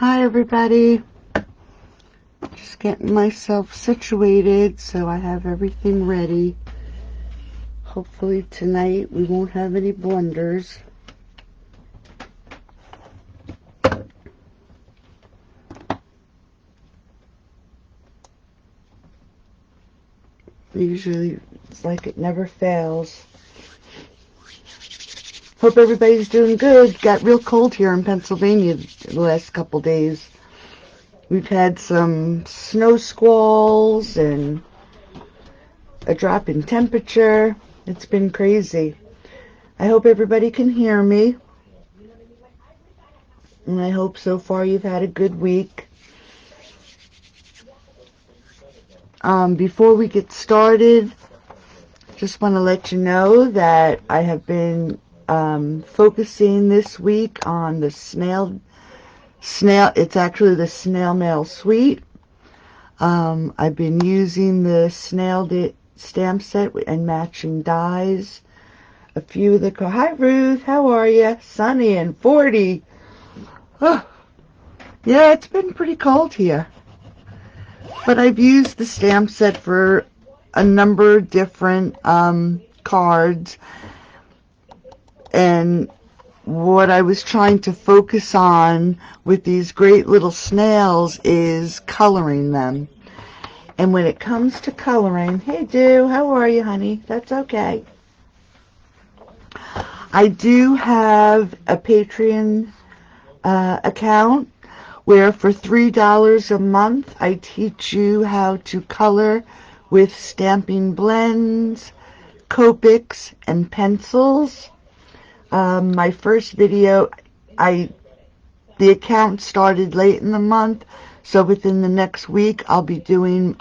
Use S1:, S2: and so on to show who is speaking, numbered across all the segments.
S1: Hi everybody, just getting myself situated so I have everything ready. Hopefully tonight we won't have any blunders. Usually it's like it never fails. Hope everybody's doing good. Got real cold here in Pennsylvania the last couple days. We've had some snow squalls and a drop in temperature. It's been crazy. I hope everybody can hear me. And I hope so far you've had a good week. Before we get started, just want to let you know that I have been focusing this week on the it's actually the Snail Mail Suite. I've been using the Snailed It stamp set and matching dies. A few of the hi Ruth, how are you? Sunny and 40. Oh, yeah, it's been pretty cold here. But I've used the stamp set for a number of different cards. And what I was trying to focus on with these great little snails is coloring them. And when it comes to coloring, hey Dew, how are you, honey? That's okay. I do have a Patreon account where for $3 a month I teach you how to color with stamping blends, Copics, and pencils. My first video, the account started late in the month, so within the next week I'll be doing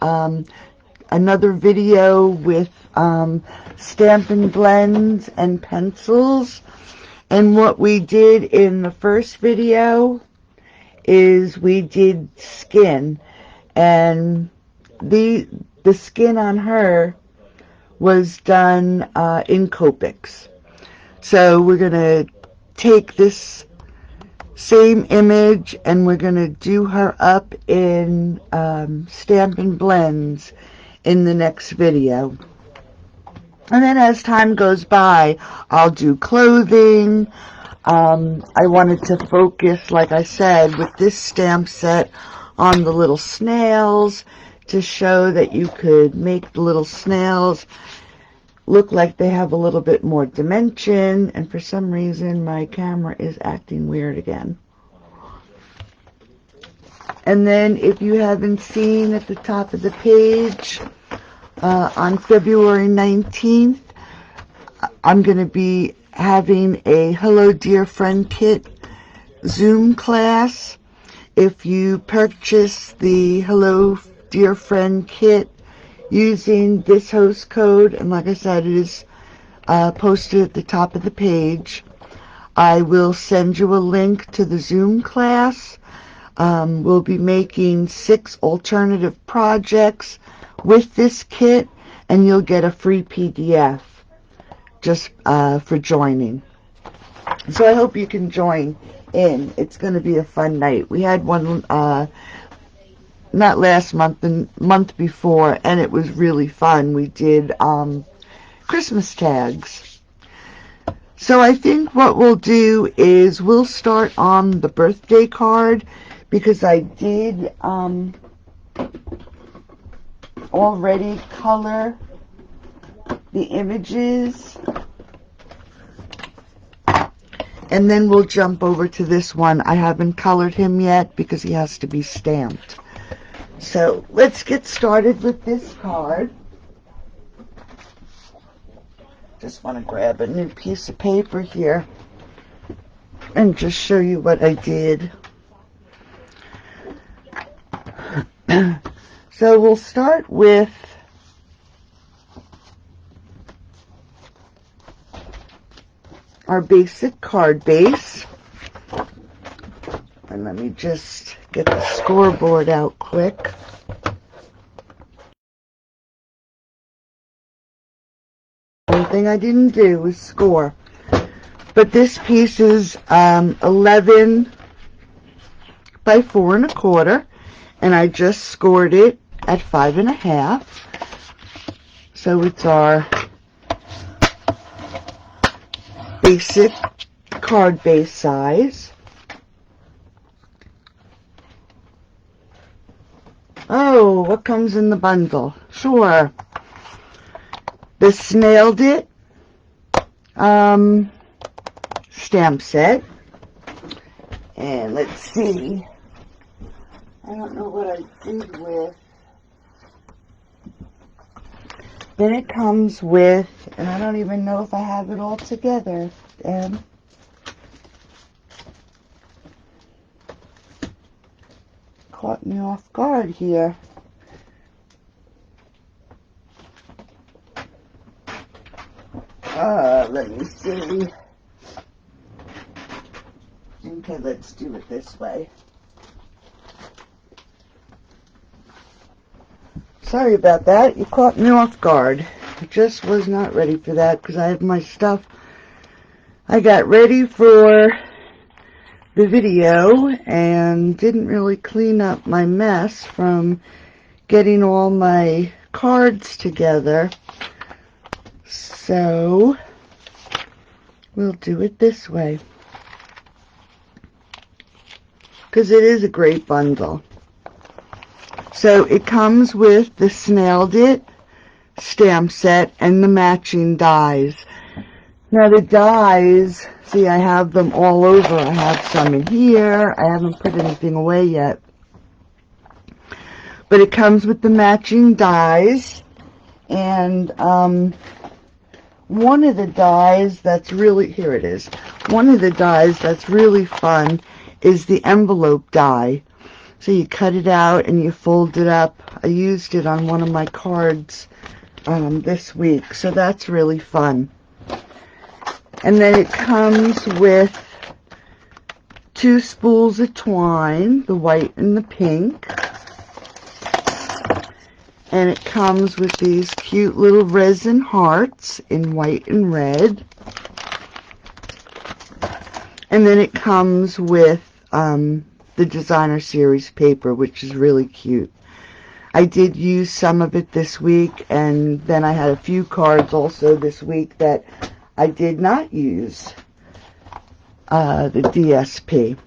S1: another video with stamping blends and pencils. And what we did in the first video is we did skin, and the skin on her was done in Copics. So we're going to take this same image and we're going to do her up in Stampin' Blends in the next video. And then as time goes by, I'll do clothing. I wanted to focus, like I said, with this stamp set on the little snails to show that you could make the little snails look like they have a little bit more dimension. And for some reason my camera is acting weird again. And then if you haven't seen at the top of the page, on February 19th I'm going to be having a Hello Dear Friend Kit Zoom class. If you purchase the Hello Dear Friend Kit using this host code, and like I said, it is posted at the top of the page, I will send you a link to the Zoom class. We'll be making 6 alternative projects with this kit, and you'll get a free PDF just for joining. So I hope you can join in. It's going to be a fun night. We had one not last month, the month before, and it was really fun. We did Christmas tags. So I think what we'll do is we'll start on the birthday card, because I did already color the images. And then we'll jump over to this one. I haven't colored him yet because he has to be stamped. So let's get started with this card. Just want to grab a new piece of paper here and just show you what I did. So we'll start with our basic card base. And let me just get the scoreboard out quick. One thing I didn't do was score. But this piece is 11 by 4 1/4, and I just scored it at 5 1/2. So it's our basic card base size. Oh, what comes in the bundle? Sure. The Snailed It stamp set. And let's see. I don't know what I did with. Then it comes with, and I don't even know if I have it all together. Caught me off guard here. Let me see. Okay, let's do it this way. Sorry about that. You caught me off guard. I just was not ready for that because I have my stuff. I got ready for the video and didn't really clean up my mess from getting all my cards together. So we'll do it this way because it is a great bundle. So it comes with the Snailed It stamp set and the matching dies. Now the dies, see, I have them all over. I have some in here. I haven't put anything away yet. But it comes with the matching dies. And one of the dies that's really, here it is. One of the dies that's really fun is the envelope die. So you cut it out and you fold it up. I used it on one of my cards this week, so that's really fun. And then it comes with 2 spools of twine, the white and the pink. And it comes with these cute little resin hearts in white and red. And then it comes with the designer series paper, which is really cute. I did use some of it this week, and then I had a few cards also this week that I did not use the DSP.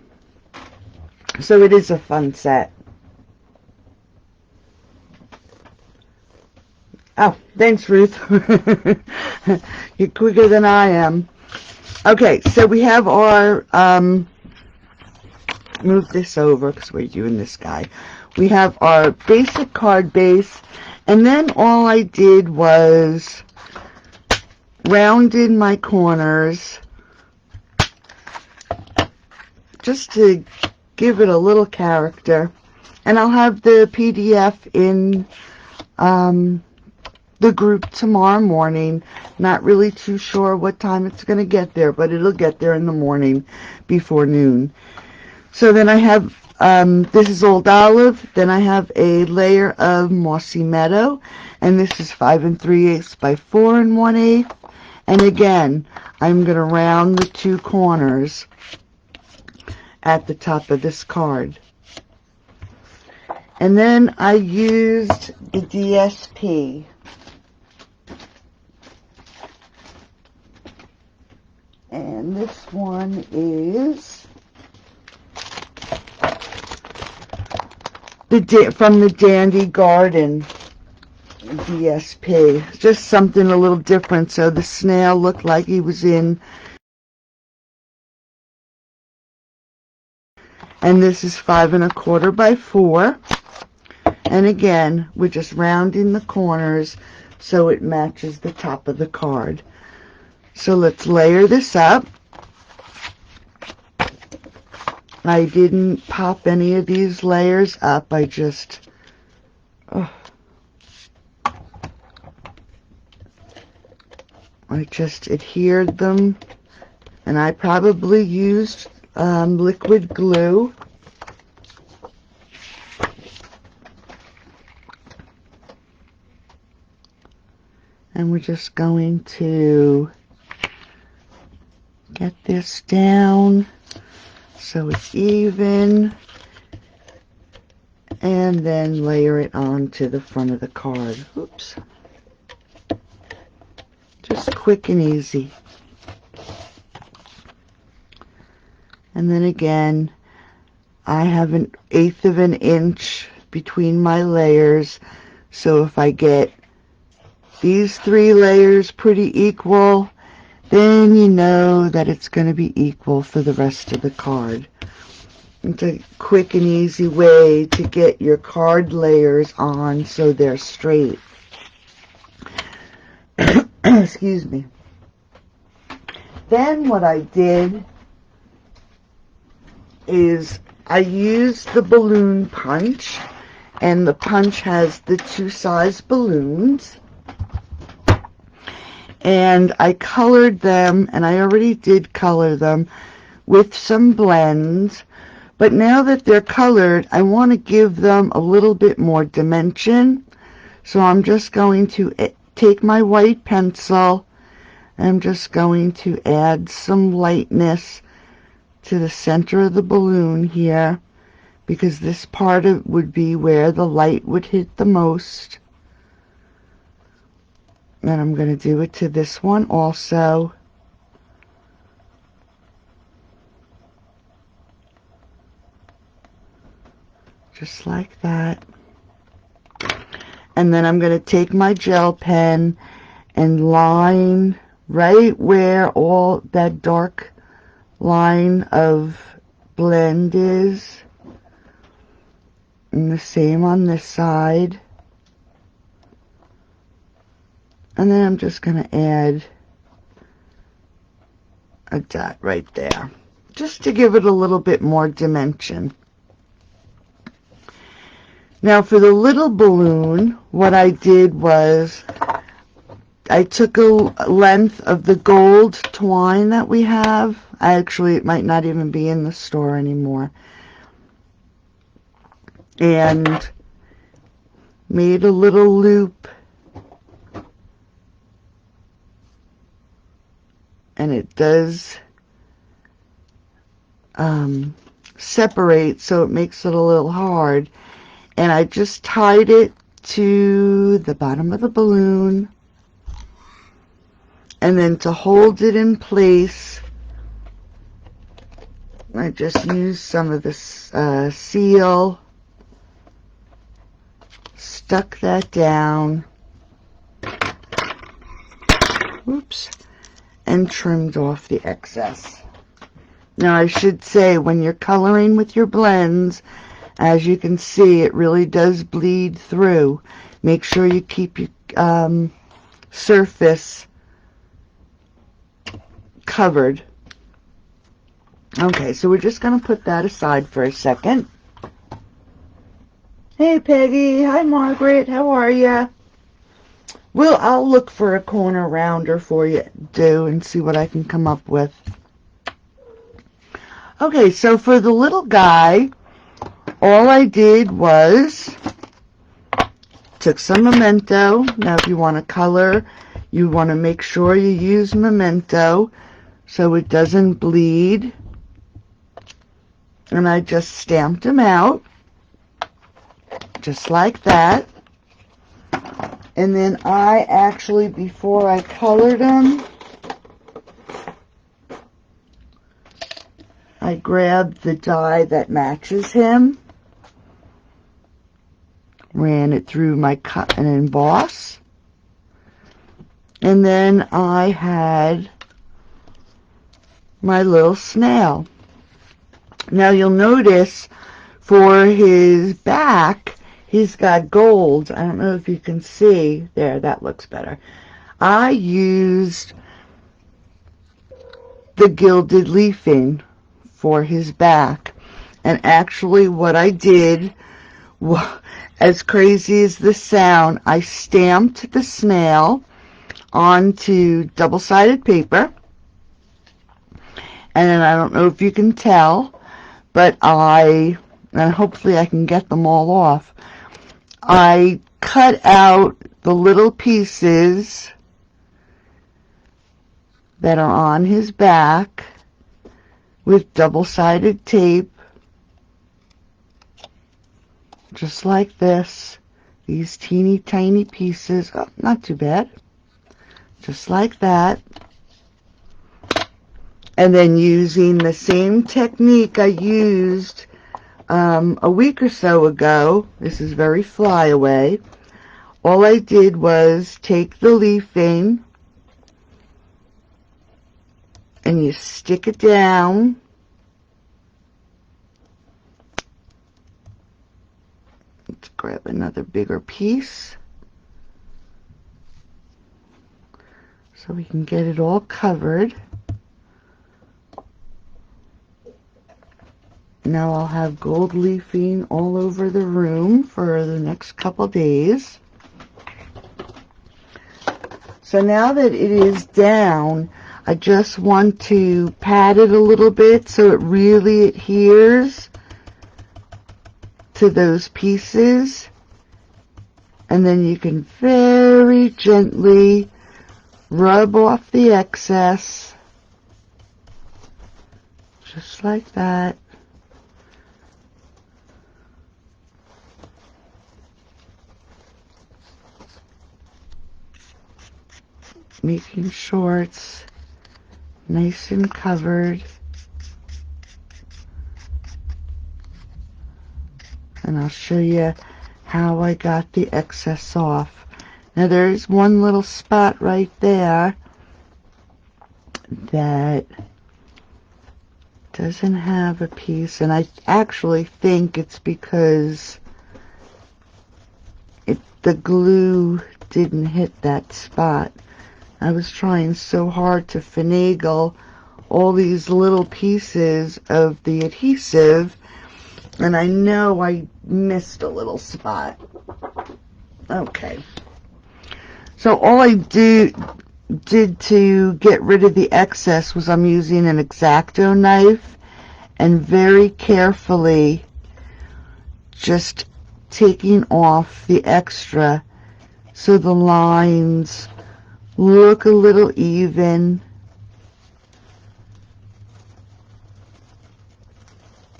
S1: So it is a fun set. Oh, thanks, Ruth. You're quicker than I am. Okay, so we have our, move this over because we're doing this guy. We have our basic card base, and then all I did was rounded my corners just to give it a little character. And I'll have the PDF in the group tomorrow morning. Not really too sure what time it's going to get there, but it'll get there in the morning before noon. So then I have, this is Old Olive, then I have a layer of Mossy Meadow, and this is 5 3/8 by 4 1/8. And again, I'm going to round the 2 corners at the top of this card. And then I used the DSP. And this one is from the Dandy Garden DSP. Just something a little different. So the snail looked like he was in. And this is 5 1/4 by 4. And again, we're just rounding the corners so it matches the top of the card. So let's layer this up. I didn't pop any of these layers up. I just adhered them, and I probably used liquid glue. And we're just going to get this down so it's even, and then layer it onto the front of the card. Oops. Just quick and easy. And then again, I have 1/8 of an inch between my layers, so if I get these 3 layers pretty equal, then you know that it's going to be equal for the rest of the card. It's a quick and easy way to get your card layers on so they're straight. Excuse me. Then what I did is I used the balloon punch, and the punch has the 2 size balloons, and I colored them, and I already did color them with some blends, but now that they're colored, I want to give them a little bit more dimension, so I'm just going to take my white pencil, and I'm just going to add some lightness to the center of the balloon here, because this part of would be where the light would hit the most. And I'm going to do it to this one also. Just like that. And then I'm going to take my gel pen and line right where all that dark line of blend is. And the same on this side. And then I'm just going to add a dot right there, just to give it a little bit more dimension. Now for the little balloon, what I did was I took a length of the gold twine that we have. Actually, it might not even be in the store anymore. And made a little loop, and it does separate, so it makes it a little hard. And I just tied it to the bottom of the balloon, and then to hold it in place, I just used some of this seal, stuck that down, oops, and trimmed off the excess. Now I should say, when you're coloring with your blends, as you can see, it really does bleed through. Make sure you keep your surface covered. Okay, so we're just going to put that aside for a second. Hey Peggy, hi Margaret, how are ya? Well, I'll look for a corner rounder for you to and see what I can come up with. Okay, so for the little guy, all I did was took some Memento. Now if you want to color, you want to make sure you use Memento so it doesn't bleed. And I just stamped him out, just like that. And then I actually, before I colored him, I grabbed the die that matches him, ran it through my cut and emboss, and then I had my little snail. Now you'll notice for his back, he's got gold. I don't know if you can see. There, that looks better. I used the gilded leafing for his back. And actually what I did, as crazy as this sound, I stamped the snail onto double-sided paper. And then I don't know if you can tell, but and hopefully I can get them all off, I cut out the little pieces that are on his back with double-sided tape, just like this. These teeny tiny pieces. Oh, not too bad. Just like that. And then using the same technique I used a week or so ago. This is very flyaway. All I did was take the leafing and you stick it down. Let's grab another bigger piece so we can get it all covered. Now I'll have gold leafing all over the room for the next couple days. So now that it is down, I just want to pat it a little bit so it really adheres to those pieces. And then you can very gently rub off the excess, just like that. Making sure it's nice and covered. And I'll show you how I got the excess off. Now there's one little spot right there that doesn't have a piece, and I actually think it's because the glue didn't hit that spot. I was trying so hard to finagle all these little pieces of the adhesive, and I know I missed a little spot. Okay. So all I did to get rid of the excess was I'm using an X-Acto knife and very carefully just taking off the extra so the lines look a little even,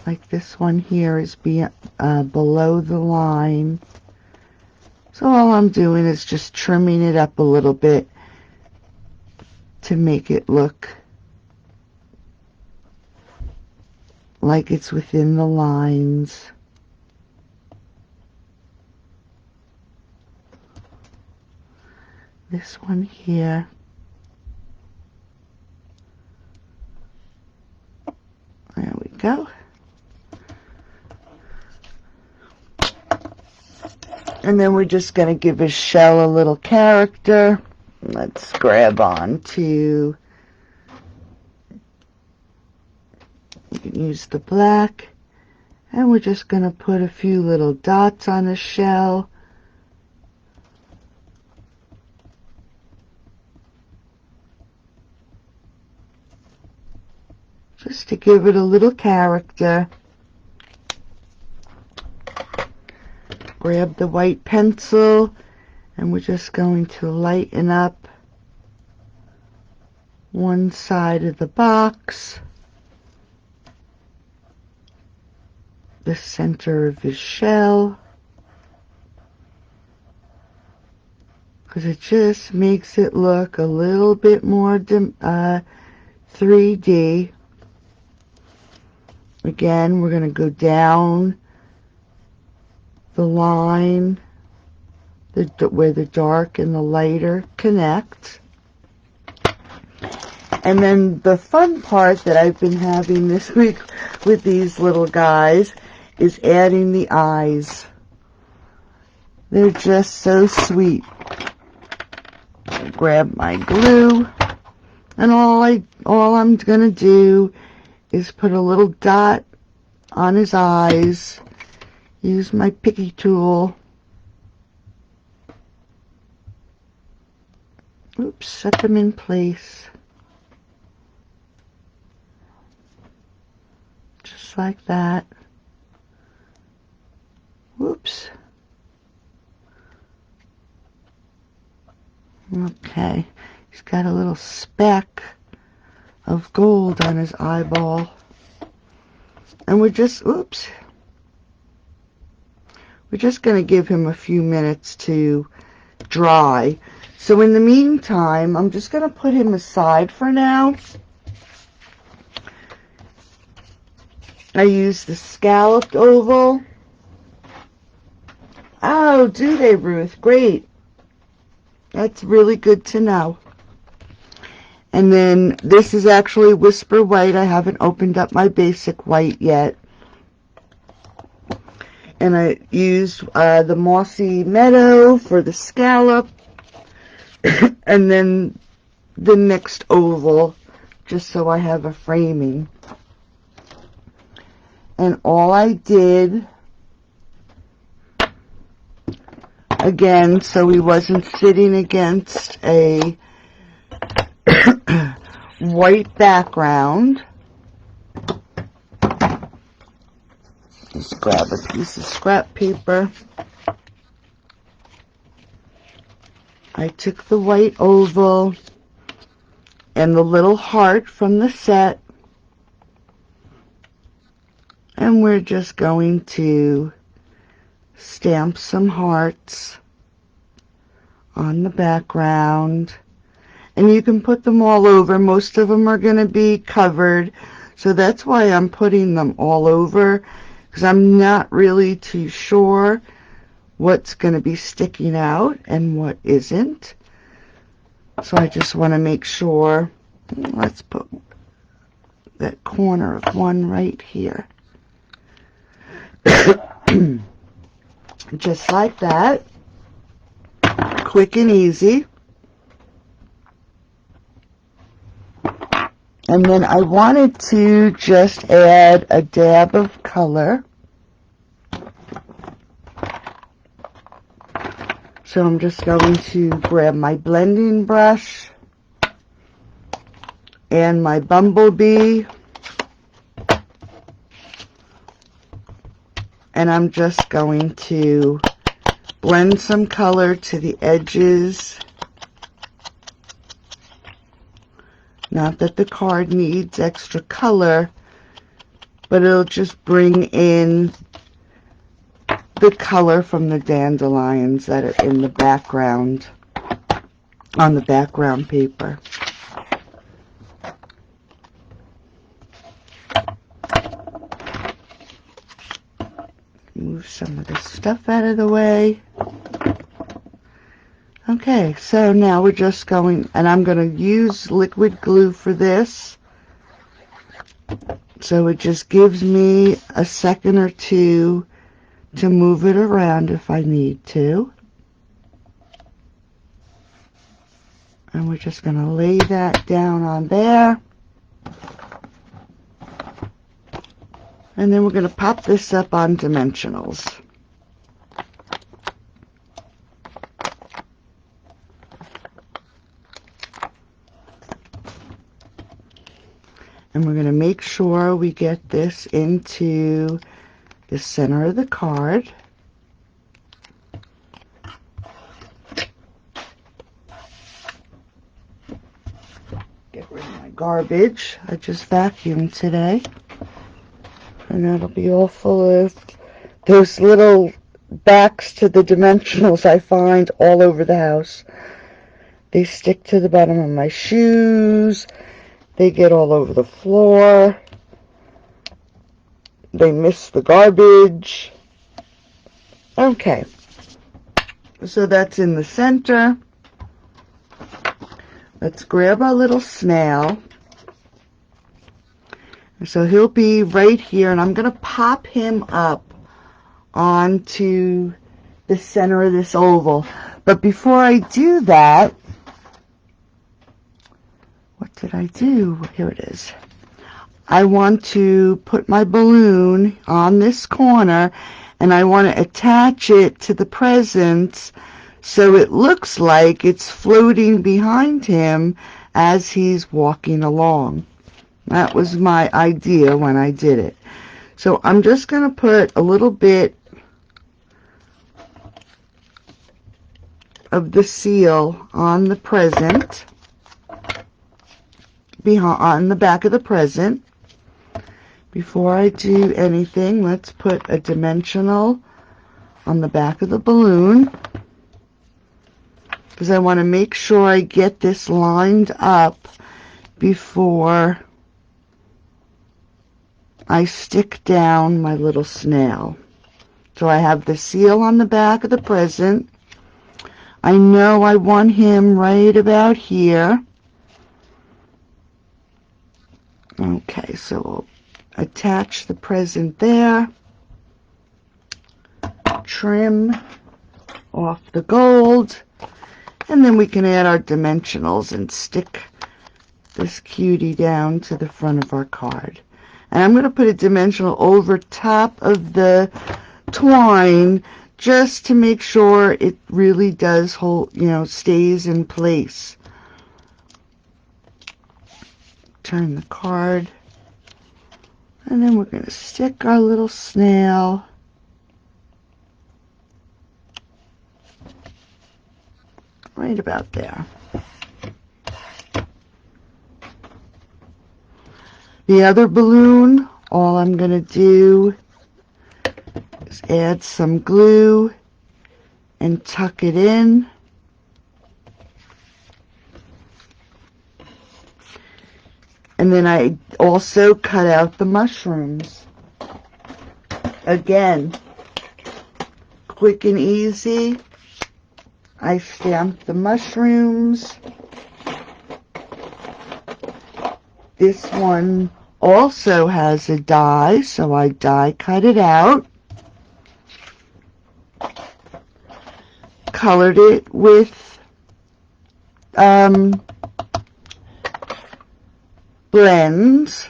S1: like this one here is below the line. So all I'm doing is just trimming it up a little bit to make it look like it's within the lines. This one here. There we go. And then we're just going to give his shell a little character. Let's grab on to, you can use the black, and we're just going to put a few little dots on the shell. Just to give it a little character. Grab the white pencil, and we're just going to lighten up one side of the box, the center of his shell, because it just makes it look a little bit more 3D. Again, we're going to go down the line where the dark and the lighter connect. And then the fun part that I've been having this week with these little guys is adding the eyes. They're just so sweet. I grab my glue, and all I'm gonna do is put a little dot on his eyes. Use my picky tool. Oops, set them in place. Just like that. Whoops. Okay, he's got a little speck of gold on his eyeball. And we're just we're just going to give him a few minutes to dry. So in the meantime, I'm just going to put him aside for now. I use the scalloped oval. Oh, do they, Ruth? Great. That's really good to know. And then this is actually Whisper White. I haven't opened up my basic white yet. And I used the Mossy Meadow for the scallop. And then the next oval, just so I have a framing. And all I did, again, so he wasn't sitting against a white background, just grab a piece of scrap paper. I took the white oval and the little heart from the set, and we're just going to stamp some hearts on the background. And you can put them all over. Most of them are going to be covered, so that's why I'm putting them all over, because I'm not really too sure what's going to be sticking out and what isn't. So I just want to make sure. Let's put that corner of one right here. Just like that. Quick and easy. And then I wanted to just add a dab of color. So I'm just going to grab my blending brush and my bumblebee. And I'm just going to blend some color to the edges. Not that the card needs extra color, but it'll just bring in the color from the dandelions that are in the background, on the background paper. Move some of this stuff out of the way. Okay, so now we're just going, and I'm going to use liquid glue for this. So it just gives me a second or two to move it around if I need to. And we're just going to lay that down on there. And then we're going to pop this up on dimensionals. And we're going to make sure we get this into the center of the card. Get rid of my garbage. I just vacuumed today. And that'll be all full of those little backs to the dimensionals I find all over the house. They stick to the bottom of my shoes. They get all over the floor. They miss the garbage. Okay. So that's in the center. Let's grab our little snail. So he'll be right here, and I'm going to pop him up onto the center of this oval. But before I do that, what did I do? Here it is. I want to put my balloon on this corner, and I want to attach it to the presents so it looks like it's floating behind him as he's walking along. That was my idea when I did it. So I'm just going to put a little bit of the seal on the present, on the back of the present. Before I do anything, let's put a dimensional on the back of the balloon, because I want to make sure I get this lined up before I stick down my little snail. So I have the seal on the back of the present. I know I want him right about here. Okay, so we'll attach the present there. Trim off the gold. And then we can add our dimensionals and stick this cutie down to the front of our card. And I'm going to put a dimensional over top of the twine just to make sure it really does hold, stays in place. Turn the card, and then we're going to stick our little snail right about there. The other balloon, all I'm going to do is add some glue and tuck it in. And then I also cut out the mushrooms. Again, quick and easy. I stamped the mushrooms. This one also has a die, so I die cut it out. Colored it with blends,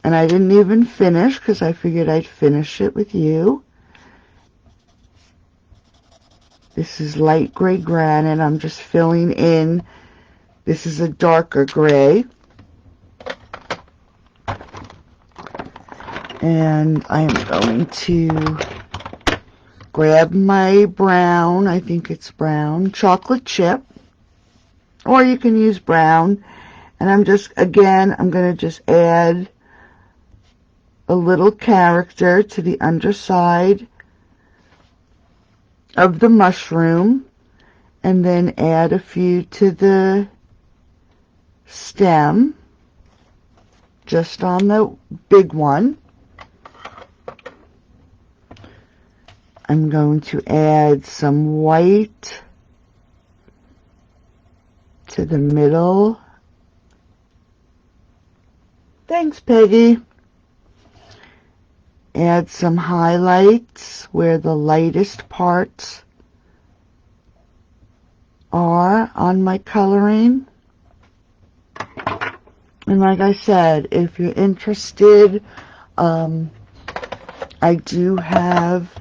S1: and I didn't even finish because I figured I'd finish it with you. This is light gray granite. I'm just filling in. This is a darker gray. And I am going to grab my brown, I think it's brown, chocolate chip, or you can use brown. And I'm just, again, I'm going to just add a little character to the underside of the mushroom, and then add a few to the stem, just on the big one. I'm going to add some white to the middle. Thanks, Peggy. Add some highlights where the lightest parts are on my coloring. And like I said, if you're interested, I do have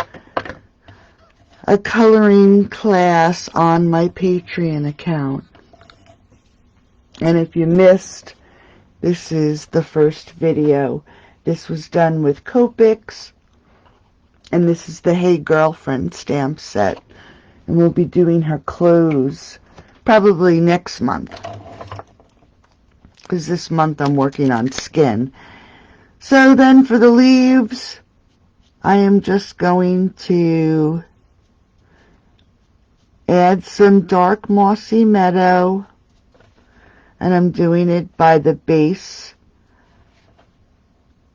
S1: a coloring class on my Patreon account. And if you missed, this is the first video. This was done with Copics, and this is the Hey Girlfriend stamp set. And we'll be doing her clothes probably next month, because this month I'm working on skin. So then for the leaves, I am just going to add some dark mossy meadow, and I'm doing it by the base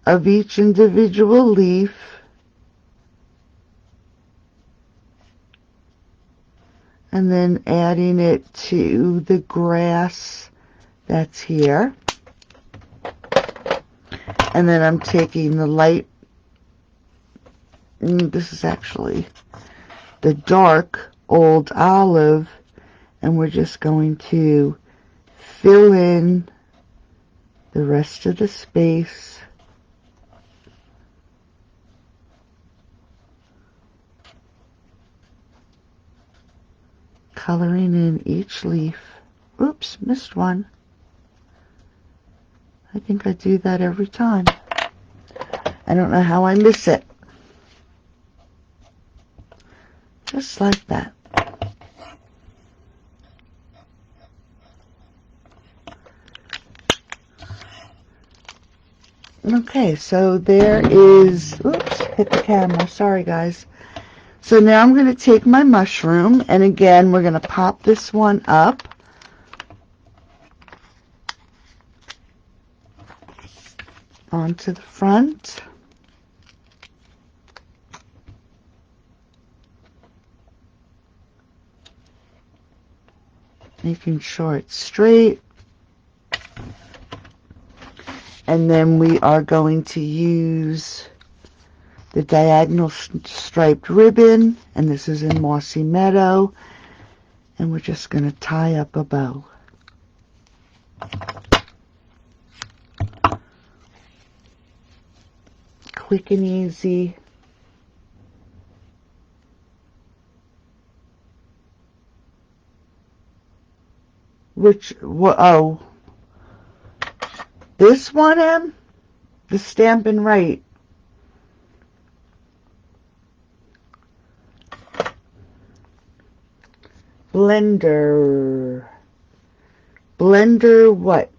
S1: of each individual leaf. And then adding it to the grass that's here. And then I'm taking the light, this is actually the dark old olive, and we're just going to fill in the rest of the space. Coloring in each leaf. Oops, missed one. I think I do that every time. I don't know how I miss it. Just like that. Okay, so there is, oops, hit the camera, sorry guys. So now I'm going to take my mushroom, and again, we're going to pop this one up. Onto the front. Making sure it's straight. And then we are going to use the diagonal striped ribbon, and this is in Mossy Meadow, and we're just going to tie up a bow. Quick and easy. Oh, this one, Em? The Stampin' Right. Blender what?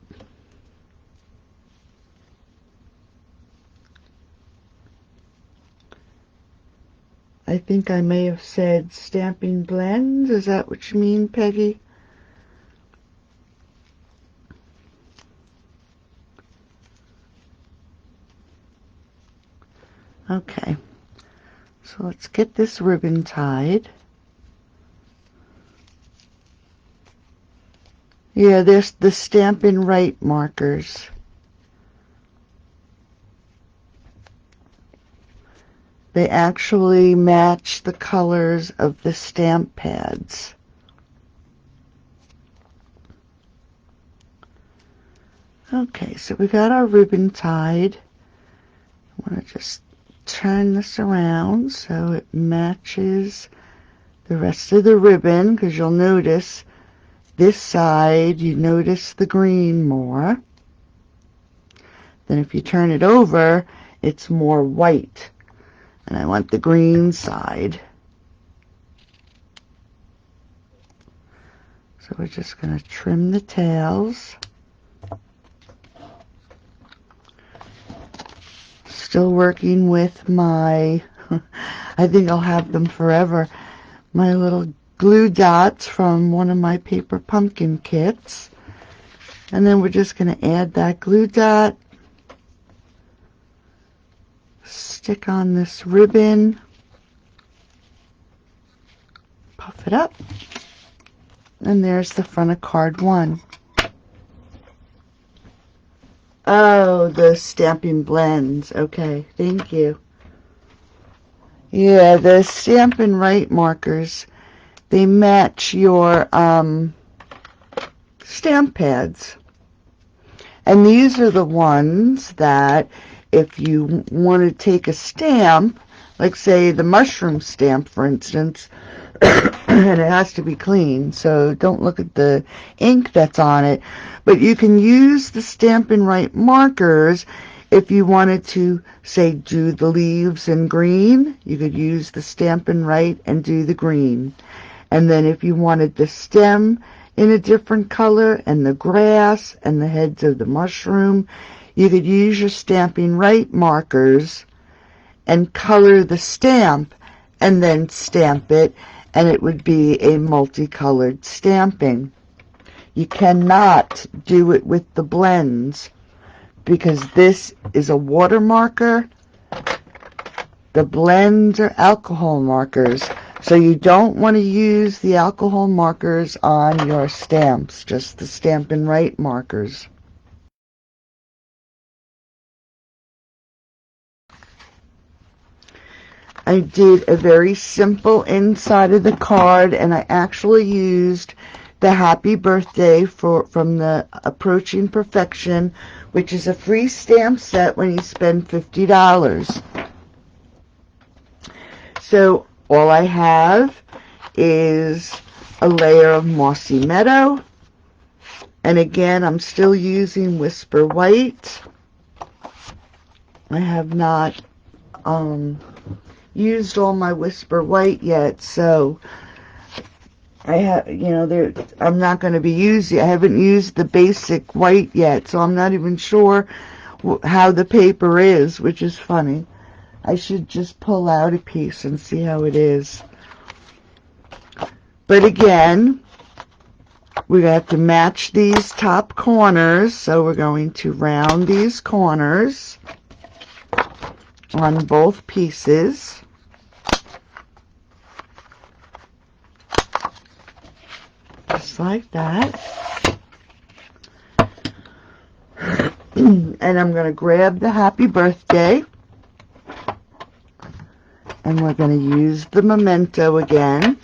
S1: I think I may have said Stamping Blends. Is that what you mean, Peggy? Okay, so let's get this ribbon tied. Yeah, there's the Stampin' Right markers. They actually match the colors of the stamp pads. Okay, so we got our ribbon tied. I want to just turn this around so it matches the rest of the ribbon, because you'll notice this side, you notice the green more. Then if you turn it over, it's more white. And I want the green side. So we're just going to trim the tails. Still working with my, I think I'll have them forever, my little glue dots from one of my paper pumpkin kits. And then we're just going to add that glue dot, stick on this ribbon, puff it up, and there's the front of card 1. Oh, the Stamping Blends. Okay, thank you. Yeah, the Stampin' Right markers, they match your stamp pads. And these are the ones that if you want to take a stamp, like say the mushroom stamp, for instance, and it has to be clean, so don't look at the ink that's on it, but you can use the Stampin' Right markers. If you wanted to, say, do the leaves in green, you could use the Stampin' Right and do the green. And then if you wanted the stem in a different color and the grass and the heads of the mushroom, you could use your Stampin' Right markers and color the stamp and then stamp it, and it would be a multicolored stamping. You cannot do it with the blends because this is a water marker. The blends are alcohol markers, so you don't want to use the alcohol markers on your stamps, just the Stampin' Right markers. I did a very simple inside of the card, and I actually used the Happy Birthday from the Approaching Perfection, which is a free stamp set when you spend $50. So all I have is a layer of Mossy Meadow, and again I'm still using Whisper White. I have not used all my Whisper White yet, so I have, I'm not going to be using, I haven't used the basic white yet, so I'm not even sure how the paper is, which is funny. I should just pull out a piece and see how it is. But again, we have to match these top corners, so we're going to round these corners on both pieces. Just like that. And I'm going to grab the happy birthday, and we're going to use the memento again.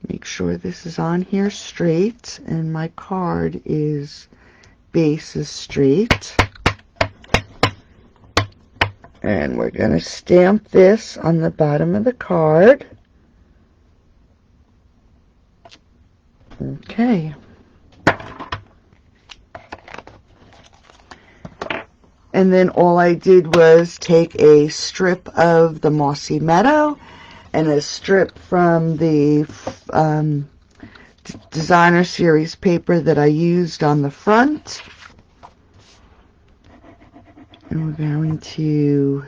S1: Make sure this is on here straight, and my card base is straight. And we're going to stamp this on the bottom of the card. Okay. And then all I did was take a strip of the Mossy Meadow and a strip from the designer series paper that I used on the front. And we're going to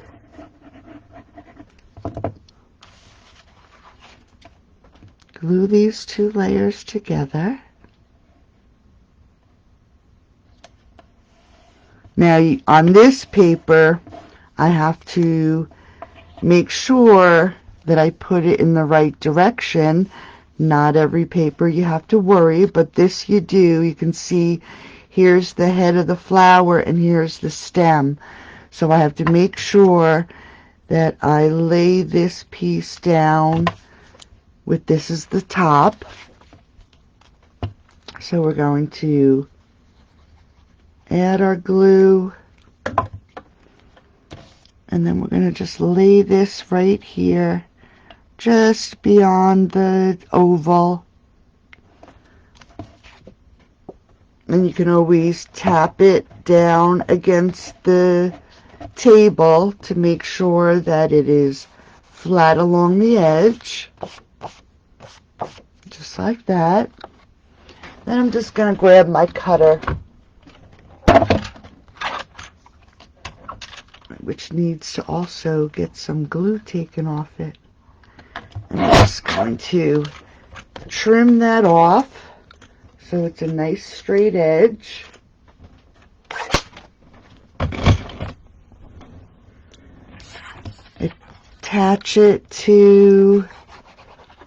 S1: glue these two layers together. Now, on this paper, I have to make sure that I put it in the right direction. Not every paper you have to worry, but this you do. You can see here's the head of the flower and here's the stem. So I have to make sure that I lay this piece down with this as the top. So we're going to add our glue, and then we're going to just lay this right here, just beyond the oval. And you can always tap it down against the table to make sure that it is flat along the edge, just like that. Then I'm just going to grab my cutter, which needs to also get some glue taken off it. And I'm just going to trim that off so it's a nice straight edge. Attach it to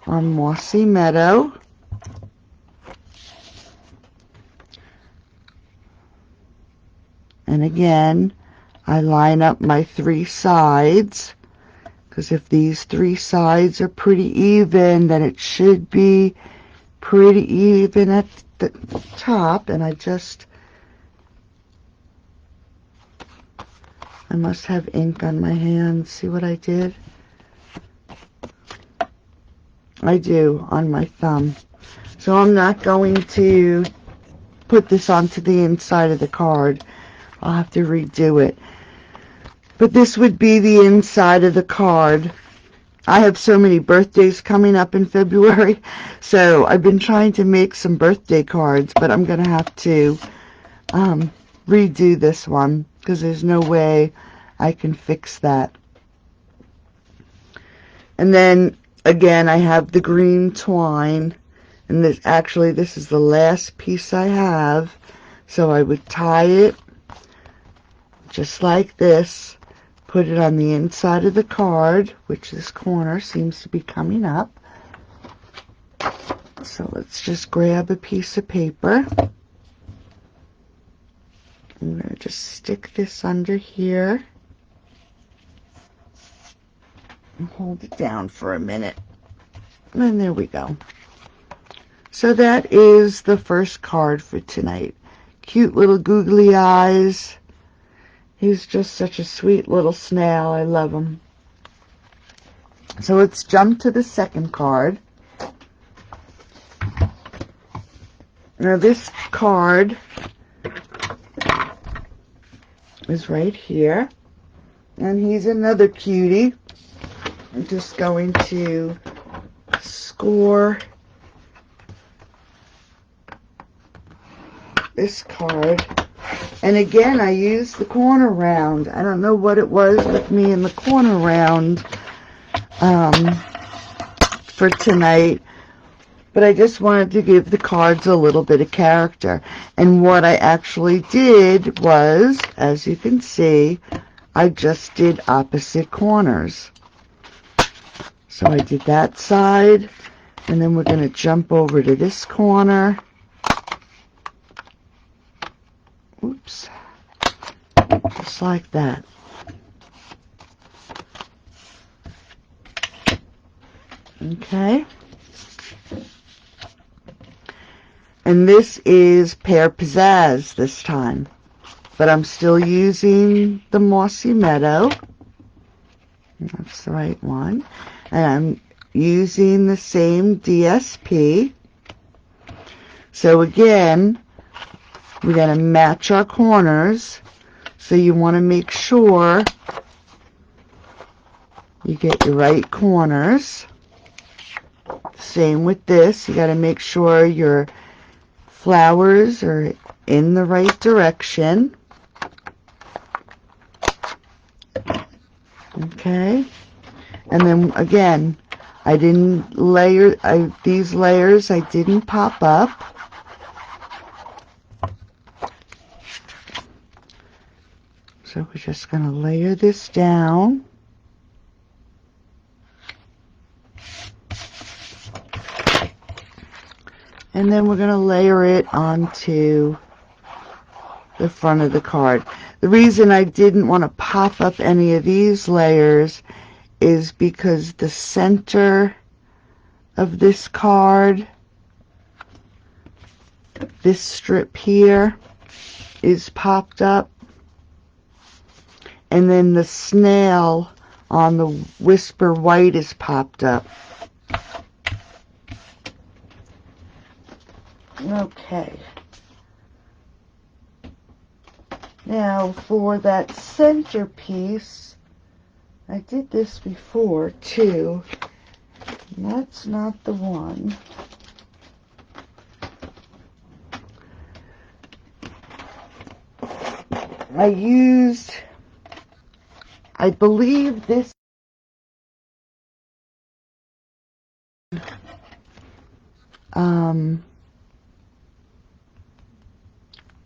S1: our Mossy Meadow. And again, I line up my 3 sides, because if these 3 sides are pretty even, then it should be pretty even at the top. And I must have ink on my hands. See what I did? I do, on my thumb. So I'm not going to put this onto the inside of the card. I'll have to redo it. But this would be the inside of the card. I have so many birthdays coming up in February, so I've been trying to make some birthday cards, but I'm going to have to redo this one, because there's no way I can fix that. And then, again, I have the green twine, and this is the last piece I have, so I would tie it just like this, put it on the inside of the card, which this corner seems to be coming up. So let's just grab a piece of paper. I'm going to just stick this under here and hold it down for a minute. And there we go. So that is the first card for tonight. Cute little googly eyes. He's just such a sweet little snail. I love him. So let's jump to the second card. Now this card is right here. And he's another cutie. I'm just going to score this card And again, I used the corner round. I don't know what it was with me in the corner round for tonight, but I just wanted to give the cards a little bit of character. And what I actually did was, as you can see, I just did opposite corners. So I did that side, and then we're going to jump over to this corner. Oops. Just like that. Okay. And this is Pear Pizzazz this time. But I'm still using the Mossy Meadow. That's the right one. And I'm using the same DSP. So again, we're going to match our corners. So you want to make sure you get your right corners. Same with this. You got to make sure your flowers are in the right direction. Okay. And then again, I didn't layer, these layers I didn't pop up. So we're just going to layer this down. And then we're going to layer it onto the front of the card. The reason I didn't want to pop up any of these layers is because the center of this card, this strip here, is popped up. And then the snail on the Whisper White is popped up. Okay. Now for that centerpiece, I did this before too. And that's not the one. I used, I believe this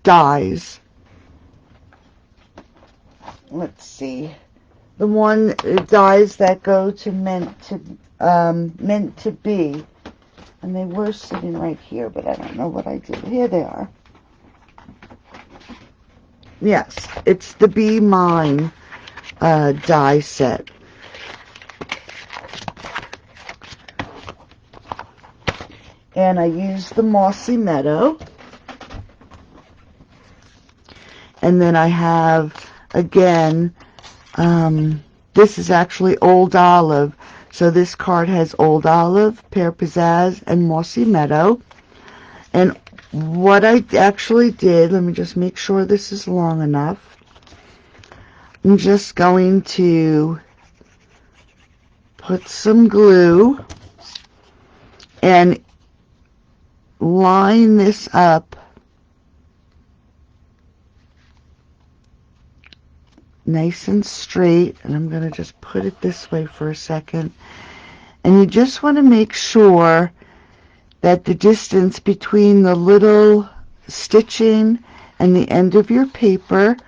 S1: dies. Let's see. The one dies that go to meant to be. And they were sitting right here, but I don't know what I did. Here they are. Yes, it's the Be Mine die set. And I used the Mossy Meadow. And then I have, again, this is actually Old Olive. So this card has Old Olive, Pear Pizzazz, and Mossy Meadow. And what I actually did, let me just make sure this is long enough. I'm just going to put some glue and line this up nice and straight. And I'm going to just put it this way for a second. And you just want to make sure that the distance between the little stitching and the end of your paper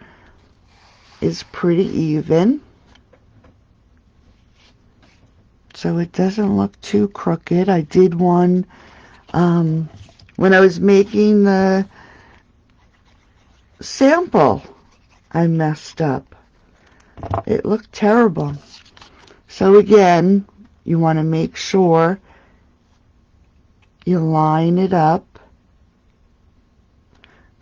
S1: is pretty even, so it doesn't look too crooked. I did one when I was making the sample. I messed up. It looked terrible. So again, you want to make sure you line it up.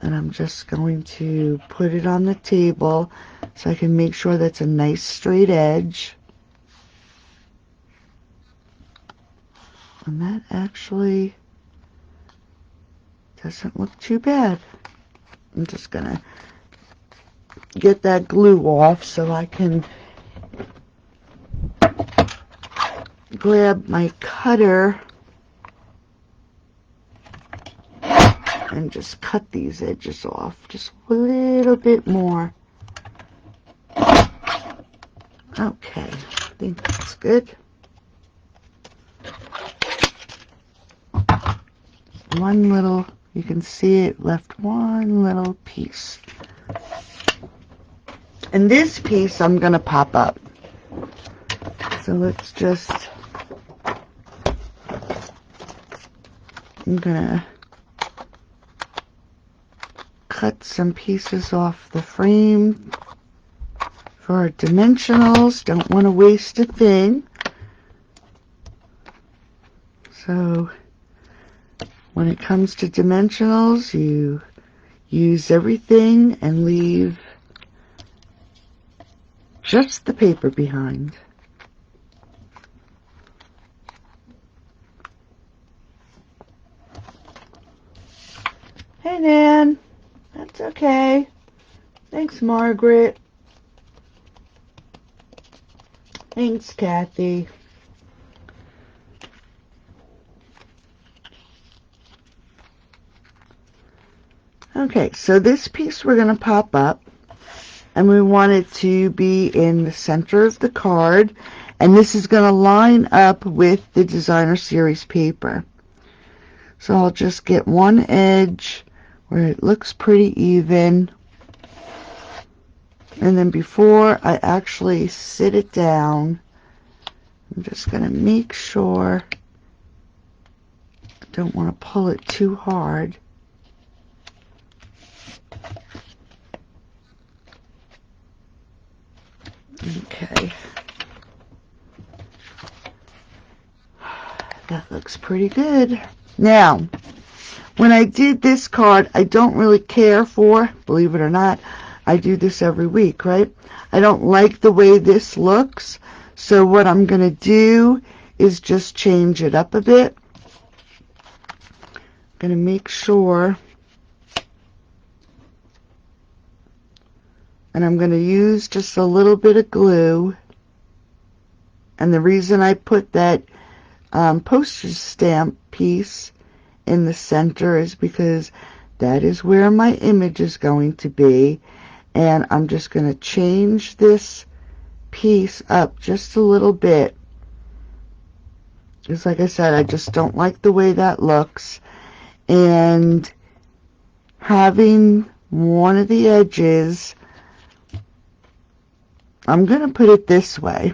S1: And I'm just going to put it on the table so I can make sure that's a nice straight edge. And that actually doesn't look too bad. I'm just going to get that glue off so I can grab my cutter and just cut these edges off just a little bit more. Okay, I think that's good. One little, you can see it left one little piece. And this piece I'm going to pop up. So let's just, I'm going to cut some pieces off the frame for our dimensionals. Don't want to waste a thing. So when it comes to dimensionals, you use everything and leave just the paper behind. Hey, Nan. That's okay. Thanks, Margaret. Thanks, Kathy. Okay, so this piece we're going to pop up, and we want it to be in the center of the card, and this is going to line up with the designer series paper. So I'll just get one edge where it looks pretty even, and then before I actually sit it down, I'm just going to make sure I don't want to pull it too hard. Okay, that looks pretty good. Now, when I did this card, I don't really care for, believe it or not, I do this every week, right? I don't like the way this looks, so what I'm going to do is just change it up a bit. I'm going to make sure, and I'm going to use just a little bit of glue, and the reason I put that postage stamp piece in the center is because that is where my image is going to be, and I'm just going to change this piece up just a little bit, because like I said, I just don't like the way that looks, and having one of the edges, I'm going to put it this way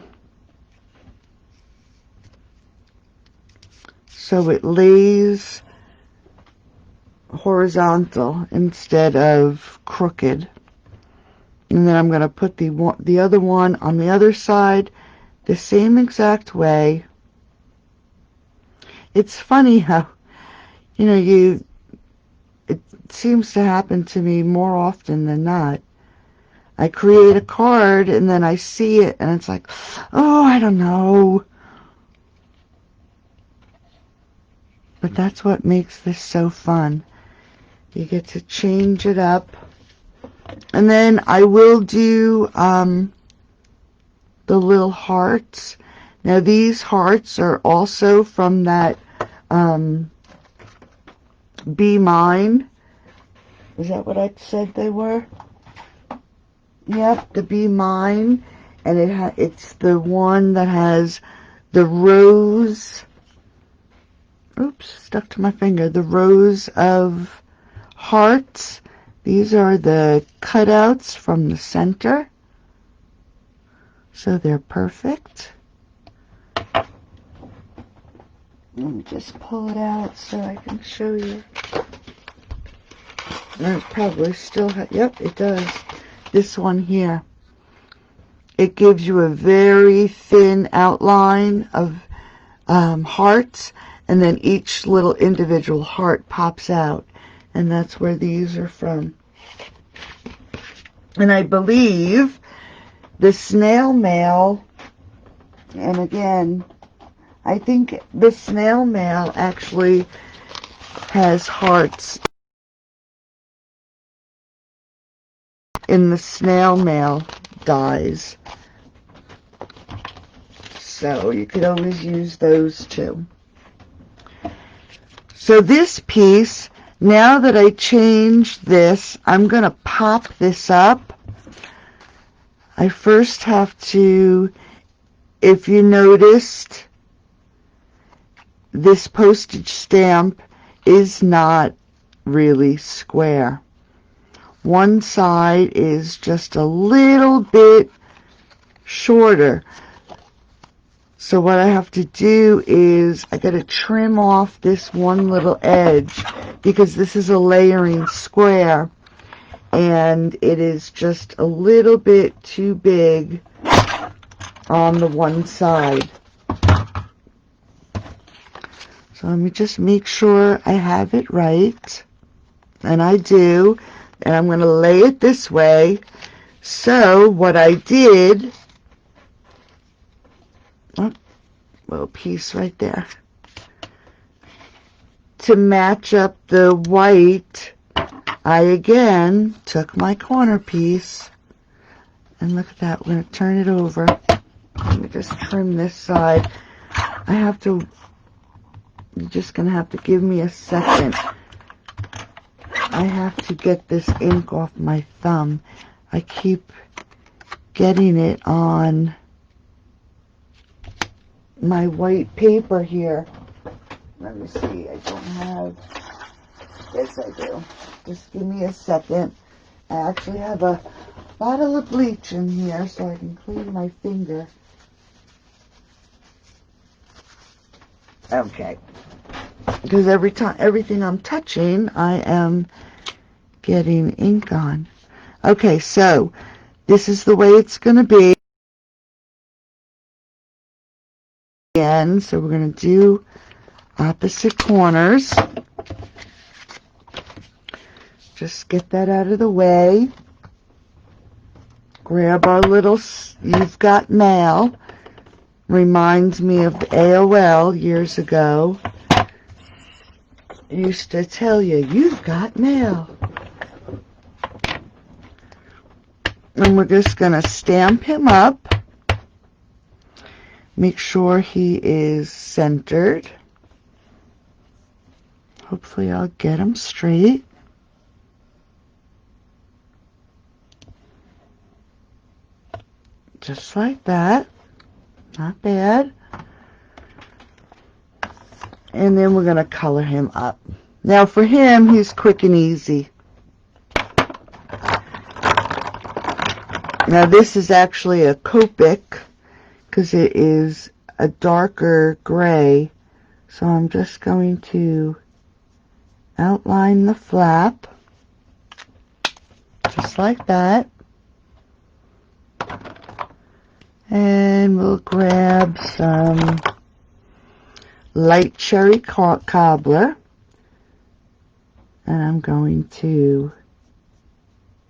S1: so it lays horizontal instead of crooked. And then I'm going to put the other one on the other side the same exact way. It's funny how, you know, it seems to happen to me more often than not. I create a card and then I see it and it's like, oh, I don't know. But that's what makes this so fun. You get to change it up. And then I will do the little hearts. Now these hearts are also from that Be Mine. Is that what I said they were? Yep, the Be Mine. And it's the one that has the rose. Oops, stuck to my finger. The rows of hearts. These are the cutouts from the center. So they're perfect. Let me just pull it out so I can show you. And it probably still has, yep, it does. This one here. It gives you a very thin outline of hearts, and then each little individual heart pops out. And that's where these are from. And I believe the snail mail, and again, I think the snail mail actually has hearts in the snail mail dies. So you could always use those too. So this piece, Now that I changed this, I'm going to pop this up. I first have to, if you noticed, this postage stamp is not really square. One side is just a little bit shorter. So what I have to do is I got to trim off this one little edge because this is a layering square and it is just a little bit too big on the one side. So let me just make sure I have it right. And I do. And I'm going to lay it this way. So what I did, oh, little piece right there, to match up the white, I again took my corner piece, and look at that, we're going to turn it over. Let me just trim this side. You're just going to have to give me a second. I have to get this ink off my thumb. I keep getting it on my white paper here. Let me see, I don't have, yes I do. Just give me a second. I actually have a bottle of bleach in here so I can clean my finger. Okay. Because everything I'm touching, I am getting ink on. Okay, so this is the way it's going to be. Again, so we're going to do opposite corners. Just get that out of the way. Grab our little You've Got Mail. Reminds me of the AOL years ago. Used to tell you, you've got mail. And we're just going to stamp him up. Make sure he is centered. Hopefully I'll get him straight. Just like that. Not bad. And then we're going to color him up. Now for him, he's quick and easy. Now this is actually a Copic because it is a darker gray. So I'm just going to outline the flap. Just like that. And we'll grab some light cherry cobbler, and I'm going to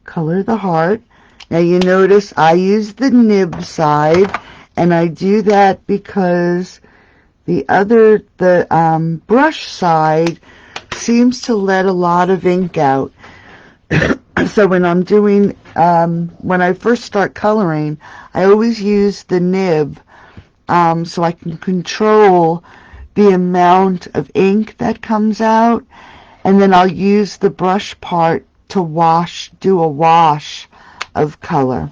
S1: color the heart. Now you notice I use the nib side, and I do that because the brush side seems to let a lot of ink out. So when I'm doing, when I first start coloring, I always use the nib so I can control the amount of ink that comes out, and then I'll use the brush part to do a wash of color.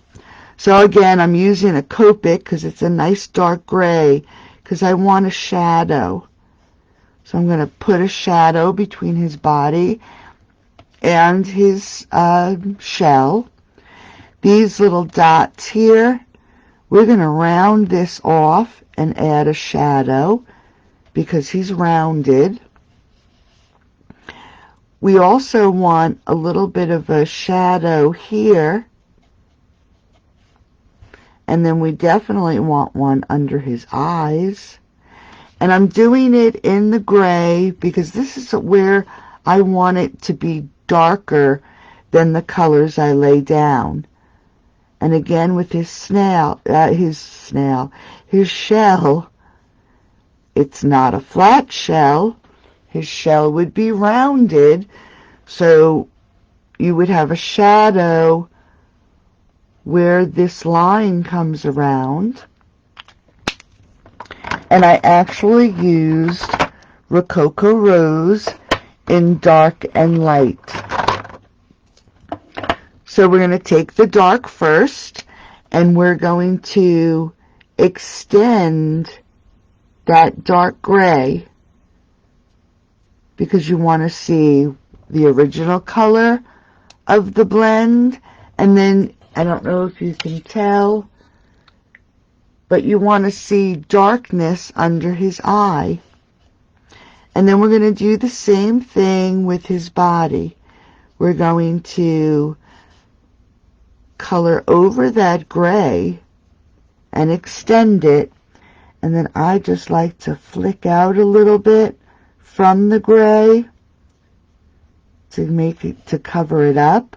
S1: So again, I'm using a Copic because it's a nice dark gray because I want a shadow. So I'm going to put a shadow between his body and his shell. These little dots here, we're going to round this off and add a shadow because he's rounded. We also want a little bit of a shadow here, and then we definitely want one under his eyes. And I'm doing it in the gray because this is where I want it to be darker than the colors I lay down. And again with his shell, it's not a flat shell. His shell would be rounded, so you would have a shadow where this line comes around. And I actually used Rococo Rose in dark and light. So we're going to take the dark first, and we're going to extend that dark gray, because you want to see the original color of the blend. And then, I don't know if you can tell, but you want to see darkness under his eye. And then we're going to do the same thing with his body. We're going to color over that gray and extend it. And then I just like to flick out a little bit from the gray to make it, to cover it up.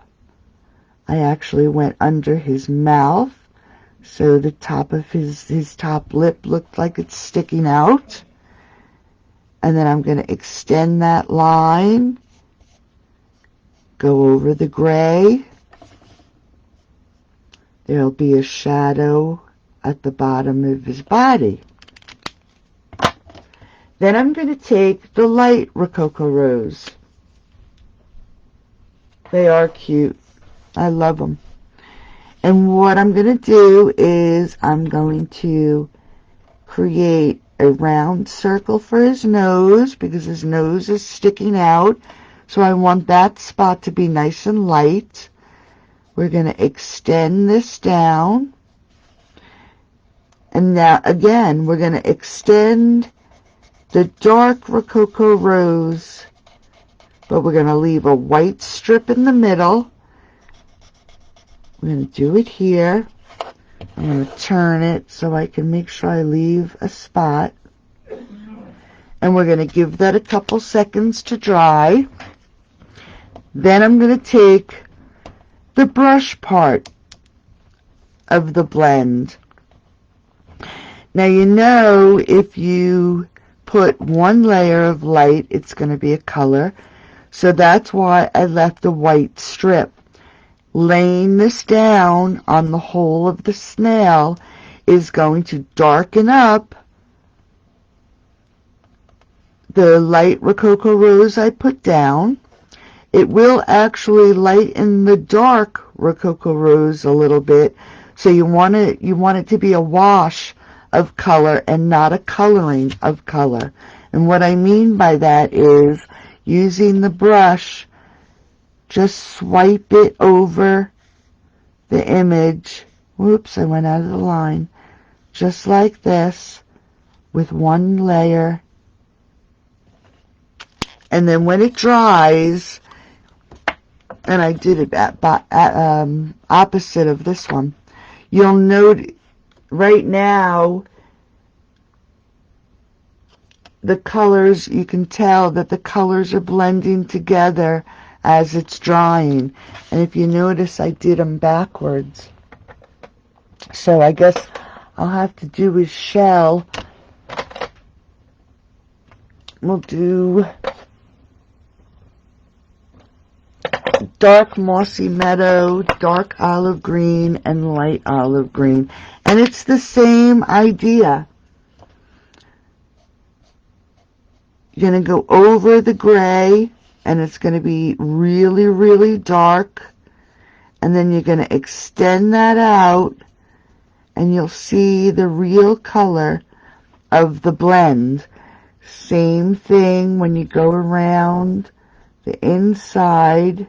S1: I actually went under his mouth, so the top of his top lip looked like it's sticking out. And then I'm going to extend that line, go over the gray. There'll be a shadow at the bottom of his body. Then I'm going to take the light Rococo Rose. They are cute. I love them. And what I'm going to do is I'm going to create a round circle for his nose, because his nose is sticking out. So I want that spot to be nice and light. We're going to extend this down. And now again, we're going to extend the dark Rococo Rose, but we're going to leave a white strip in the middle. We're going to do it here. I'm going to turn it so I can make sure I leave a spot. And we're going to give that a couple seconds to dry. Then I'm going to take the brush part of the blend. Now, you know, if you put one layer of light, it's going to be a color. So that's why I left a white strip. Laying this down on the whole of the snail is going to darken up the light Rococo Rose I put down. It will actually lighten the dark Rococo Rose a little bit, so you want it to be a wash of color and not a coloring of color. And what I mean by that is, using the brush, just swipe it over the image. Whoops, I went out of the line. Just like this, with one layer. And then when it dries, and I did it opposite of this one, you'll note right now the colors, you can tell that the colors are blending together as it's drying. And if you notice, I did them backwards. So I guess I'll have to do his shell. We'll do dark mossy meadow, dark olive green, and light olive green. And it's the same idea. You're going to go over the gray, and it's going to be really, really dark. And then you're going to extend that out, and you'll see the real color of the blend. Same thing when you go around the inside.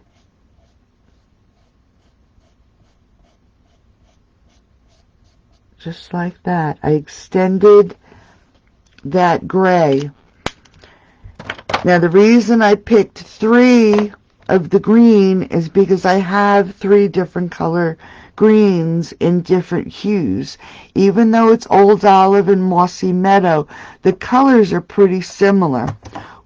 S1: Just like that. I extended that gray. Now, the reason I picked 3 of the green is because I have 3 different color greens in different hues. Even though it's old olive and mossy meadow, the colors are pretty similar.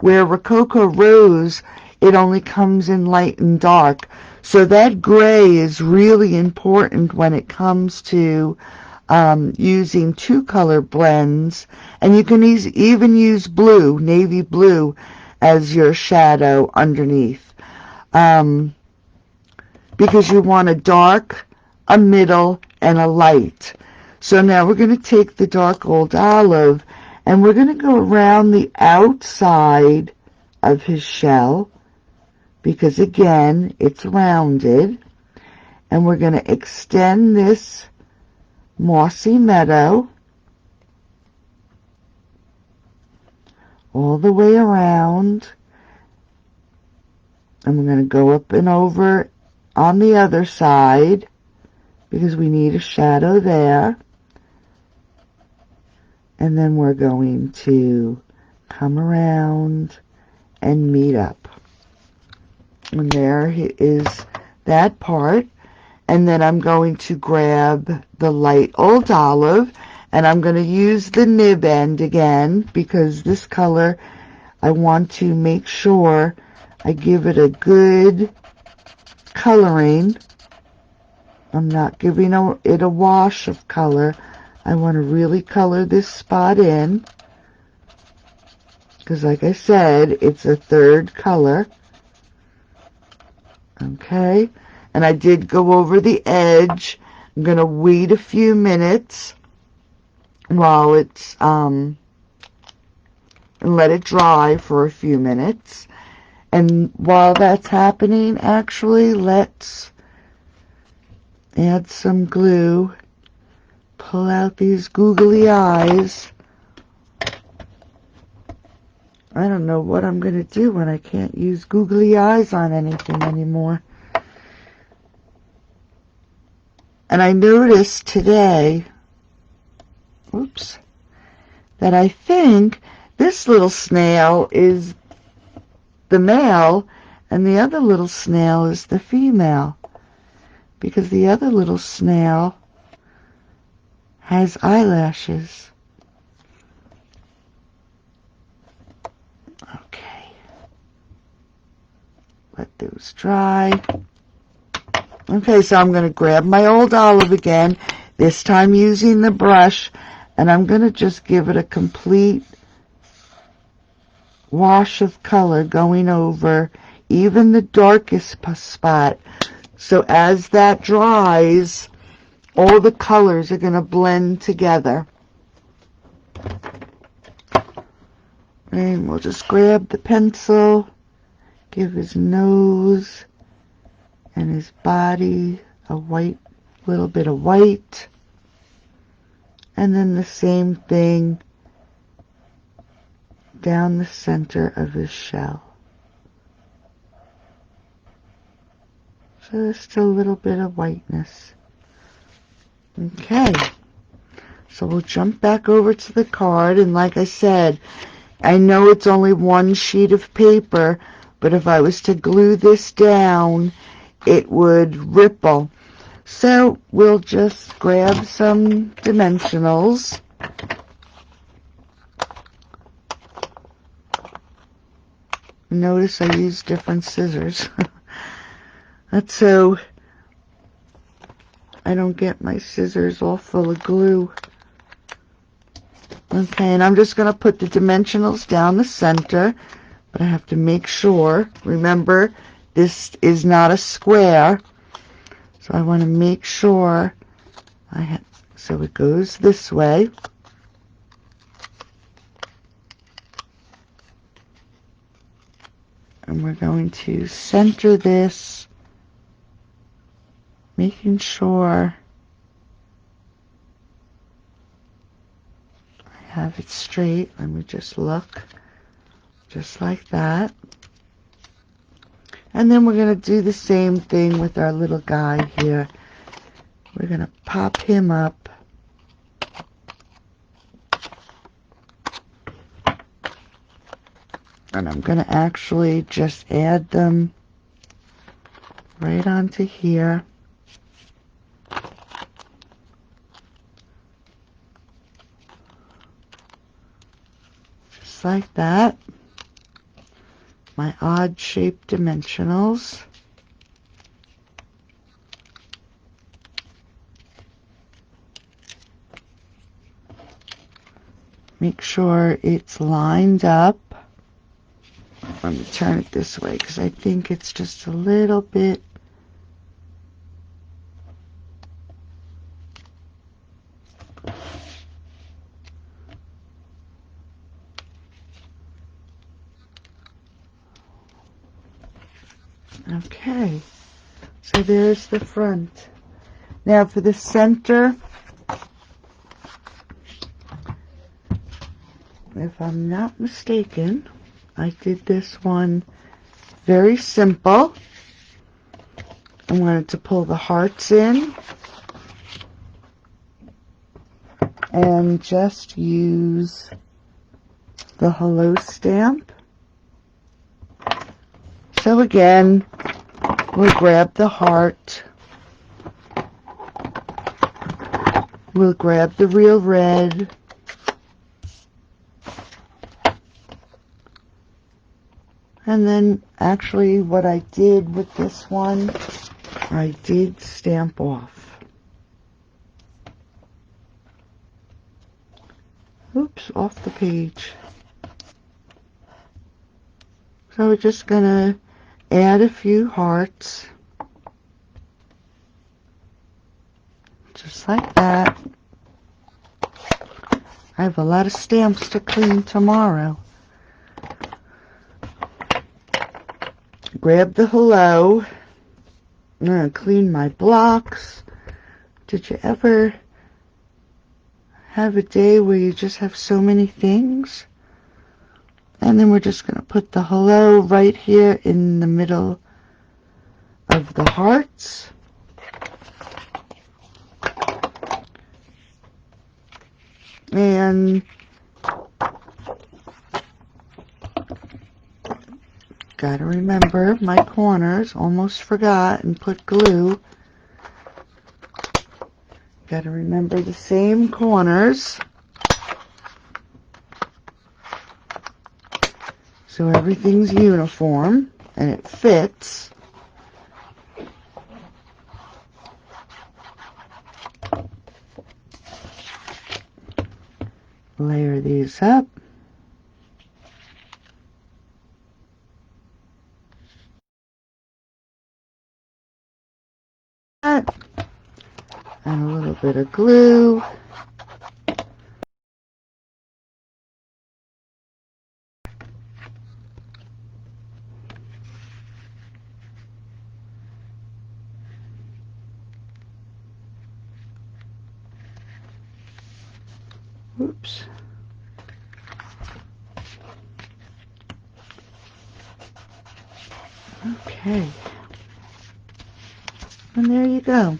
S1: Where Rococo Rose, it only comes in light and dark. So that gray is really important when it comes to using 2 color blends. And you can even use blue, navy blue, as your shadow underneath, because you want a dark, a middle, and a light. So now we're going to take the dark old olive, and we're going to go around the outside of his shell, because again, it's rounded. And we're going to extend this mossy meadow all the way around. And we're going to go up and over on the other side, because we need a shadow there. And then we're going to come around and meet up. And there is that part. And then I'm going to grab the light old olive, and I'm going to use the nib end again, because this color, I want to make sure I give it a good coloring. I'm not giving it a wash of color. I want to really color this spot in, because like I said, it's a third color. Okay, and I did go over the edge. I'm going to wait a few minutes while it's, and let it dry for a few minutes. And while that's happening, actually, let's add some glue. Pull out these googly eyes. I don't know what I'm going to do when I can't use googly eyes on anything anymore. And I noticed today, oops, that I think this little snail is the male and the other little snail is the female, because the other little snail has eyelashes. Okay, let those dry. Okay, so I'm going to grab my old olive again, this time using the brush, and I'm going to just give it a complete wash of color going over even the darkest spot. So as that dries, all the colors are going to blend together. And we'll just grab the pencil, give his nose and his body a white, little bit of white, and then the same thing down the center of his shell. Just a little bit of whiteness. Okay, so we'll jump back over to the card, and like I said, I know it's only one sheet of paper, but if I was to glue this down, it would ripple. So we'll just grab some dimensionals. Notice I use different scissors. That's so I don't get my scissors all full of glue. Okay, and I'm just going to put the dimensionals down the center, but I have to make sure, remember, this is not a square, so I want to make sure so it goes this way. And we're going to center this, making sure I have it straight. Let me just look, just like that. And then we're going to do the same thing with our little guy here. We're going to pop him up. And I'm going to actually just add them right onto here. Just like that. My odd shaped dimensionals. Make sure it's lined up. Let me turn it this way because I think it's just a little bit Okay, so there's the front. Now for the center, if I'm not mistaken, I did this one very simple. I wanted to pull the hearts in and just use the hello stamp. So again, we'll grab the heart. We'll grab the real red. And then actually what I did with this one, I did stamp off. Oops, off the page. So we're just going to add a few hearts. Just like that. I have a lot of stamps to clean tomorrow. Grab the hello. I'm going to clean my blocks. Did you ever have a day where you just have so many things? And then we're just going to put the hello right here in the middle of the hearts. And gotta remember my corners. Almost forgot and put glue. Gotta remember the same corners. So everything's uniform and it fits. Layer these up. And a little bit of glue. Oops. Okay. And there you go.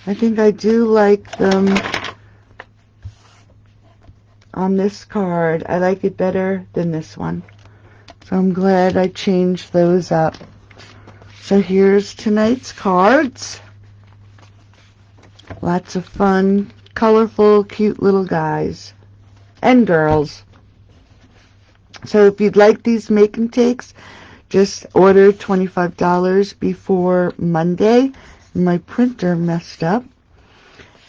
S1: I think I do like them on this card. I like it better than this one. So I'm glad I changed those up. So here's tonight's cards. Lots of fun, colorful, cute little guys and girls. So if you'd like these make and takes, just order $25 before Monday. My printer messed up.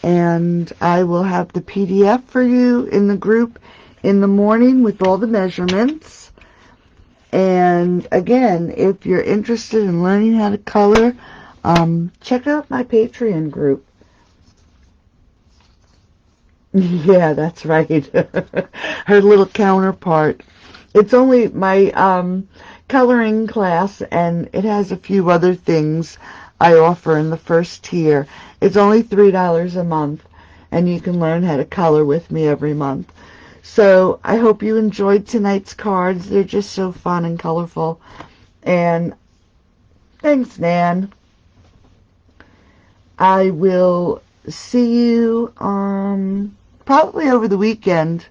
S1: And I will have the PDF for you in the group in the morning with all the measurements. And again, if you're interested in learning how to color, check out my Patreon group. Yeah, that's right. Her little counterpart. It's only my coloring class, and it has a few other things I offer in the first tier. It's only $3 a month, and you can learn how to color with me every month. So I hope you enjoyed tonight's cards. They're just so fun and colorful. And thanks, Nan. I will see you probably over the weekend.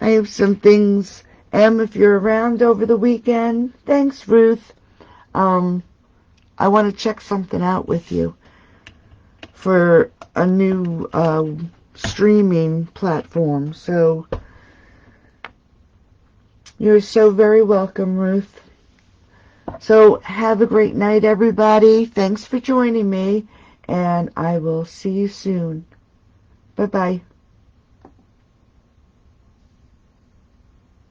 S1: I have some things. If you're around over the weekend, thanks, Ruth. I want to check something out with you for a new streaming platform. So you're so very welcome, Ruth. So have a great night, everybody. Thanks for joining me, and I will see you soon. Bye-bye.